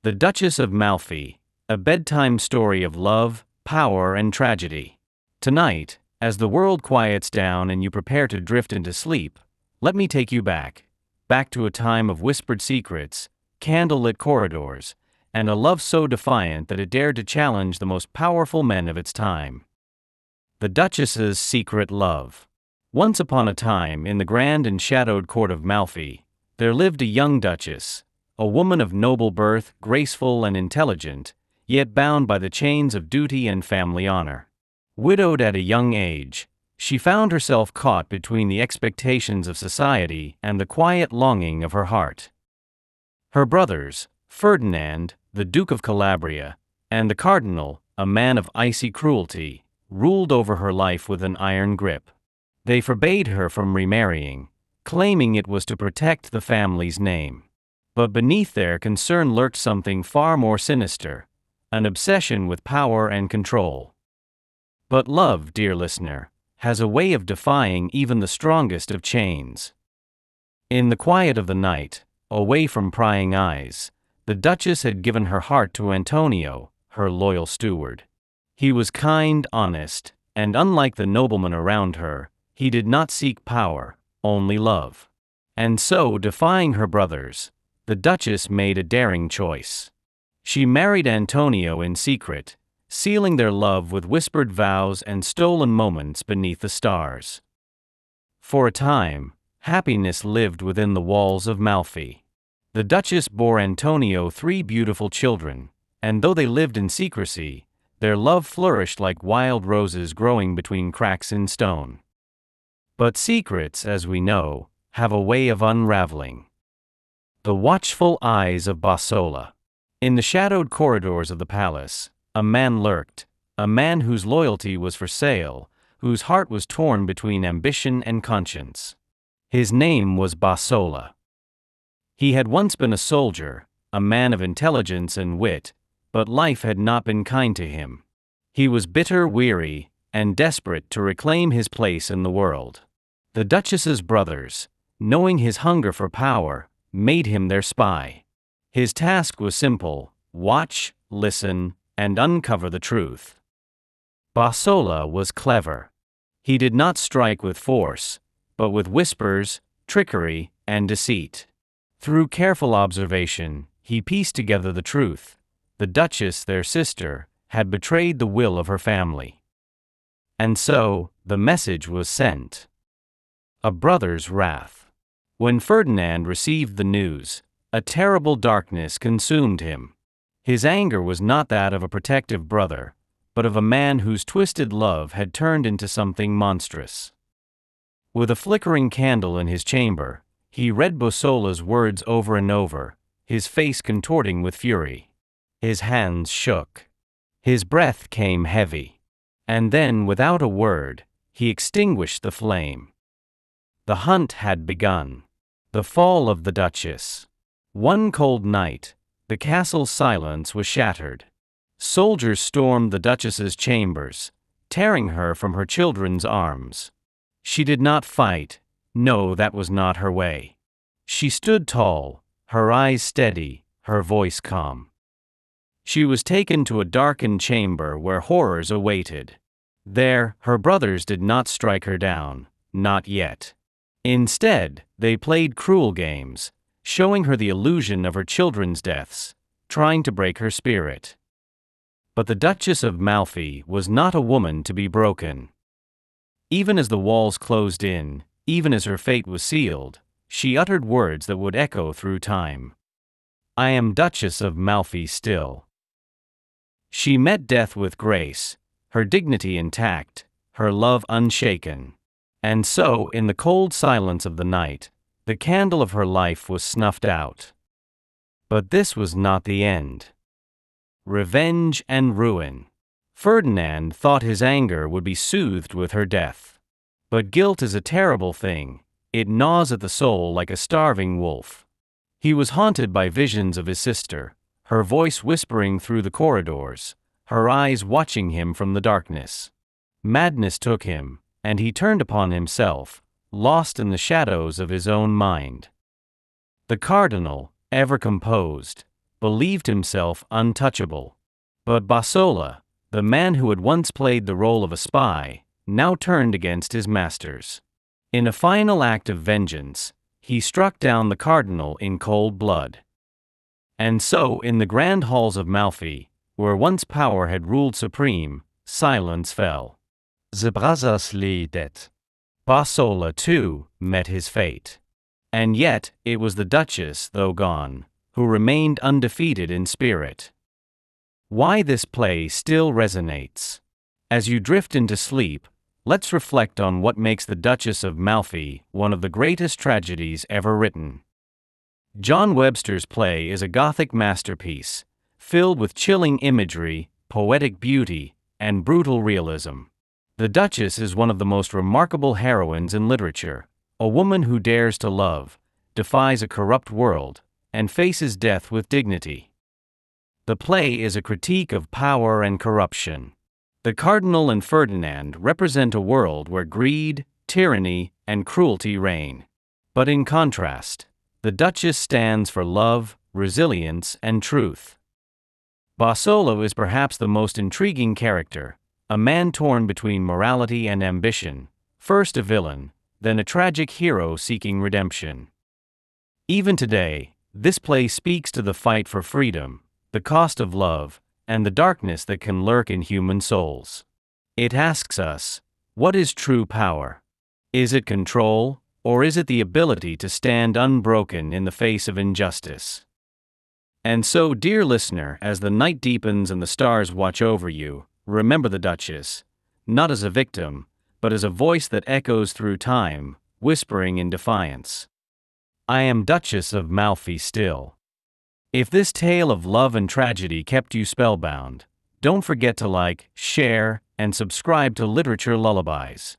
The Duchess of Malfi, a bedtime story of love, power, and tragedy. Tonight, as the world quiets down and you prepare to drift into sleep, let me take you back to a time of whispered secrets, candlelit corridors, and a love so defiant that it dared to challenge the most powerful men of its time. The Duchess's secret love. Once upon a time, in the grand and shadowed court of Malfi, there lived a young duchess, a woman of noble birth, graceful and intelligent, yet bound by the chains of duty and family honor. Widowed at a young age, she found herself caught between the expectations of society and the quiet longing of her heart. Her brothers, Ferdinand, the Duke of Calabria, and the Cardinal, a man of icy cruelty, ruled over her life with an iron grip. They forbade her from remarrying, claiming it was to protect the family's name. But beneath their concern lurked something far more sinister, an obsession with power and control. But love, dear listener, has a way of defying even the strongest of chains. In the quiet of the night, away from prying eyes, the Duchess had given her heart to Antonio, her loyal steward. He was kind, honest, and unlike the noblemen around her, he did not seek power, only love. And so, defying her brothers, the Duchess made a daring choice. She married Antonio in secret, sealing their love with whispered vows and stolen moments beneath the stars. For a time, happiness lived within the walls of Malfi. The Duchess bore Antonio 3 beautiful children, and though they lived in secrecy, their love flourished like wild roses growing between cracks in stone. But secrets, as we know, have a way of unraveling. The watchful eyes of Bassola. In the shadowed corridors of the palace, a man lurked, a man whose loyalty was for sale, whose heart was torn between ambition and conscience. His name was Bassola. He had once been a soldier, a man of intelligence and wit, but life had not been kind to him. He was bitter, weary, and desperate to reclaim his place in the world. The Duchess's brothers, knowing his hunger for power, made him their spy. His task was simple: watch, listen, and uncover the truth. Bassola was clever. He did not strike with force, but with whispers, trickery, and deceit. Through careful observation, he pieced together the truth. The Duchess, their sister, had betrayed the will of her family. And so, the message was sent. A brother's wrath. When Ferdinand received the news, a terrible darkness consumed him. His anger was not that of a protective brother, but of a man whose twisted love had turned into something monstrous. With a flickering candle in his chamber, he read Bassola's words over and over, his face contorting with fury. His hands shook. His breath came heavy. And then, without a word, he extinguished the flame. The hunt had begun. The fall of the Duchess. One cold night, the castle's silence was shattered. Soldiers stormed the Duchess's chambers, tearing her from her children's arms. She did not fight. No, that was not her way. She stood tall, her eyes steady, her voice calm. She was taken to a darkened chamber where horrors awaited. There, her brothers did not strike her down, not yet. Instead, they played cruel games, showing her the illusion of her children's deaths, trying to break her spirit. But the Duchess of Malfi was not a woman to be broken. Even as the walls closed in, even as her fate was sealed, she uttered words that would echo through time. I am Duchess of Malfi still. She met death with grace, her dignity intact, her love unshaken. And so, in the cold silence of the night, the candle of her life was snuffed out. But this was not the end. Revenge and ruin. Ferdinand thought his anger would be soothed with her death. But guilt is a terrible thing. It gnaws at the soul like a starving wolf. He was haunted by visions of his sister, her voice whispering through the corridors, her eyes watching him from the darkness. Madness took him, and he turned upon himself, lost in the shadows of his own mind. The Cardinal, ever composed, believed himself untouchable. But Bosola, the man who had once played the role of a spy, now turned against his masters. In a final act of vengeance, he struck down the cardinal in cold blood. And so, in the grand halls of Malfi, where once power had ruled supreme, silence fell. The brothers lay dead. Bosola, too, met his fate. And yet, it was the Duchess, though gone, who remained undefeated in spirit. Why this play still resonates. As you drift into sleep, let's reflect on what makes the Duchess of Malfi one of the greatest tragedies ever written. John Webster's play is a Gothic masterpiece, filled with chilling imagery, poetic beauty, and brutal realism. The Duchess is one of the most remarkable heroines in literature, a woman who dares to love, defies a corrupt world, and faces death with dignity. The play is a critique of power and corruption. The Cardinal and Ferdinand represent a world where greed, tyranny, and cruelty reign. But in contrast, the Duchess stands for love, resilience, and truth. Bosola is perhaps the most intriguing character, a man torn between morality and ambition, first a villain, then a tragic hero seeking redemption. Even today, this play speaks to the fight for freedom, the cost of love, and the darkness that can lurk in human souls. It asks us, what is true power? Is it control, or is it the ability to stand unbroken in the face of injustice? And so, dear listener, as the night deepens and the stars watch over you, remember the Duchess, not as a victim, but as a voice that echoes through time, whispering in defiance. I am Duchess of Malfi still. If this tale of love and tragedy kept you spellbound, don't forget to like, share, and subscribe to Literature Lullabies.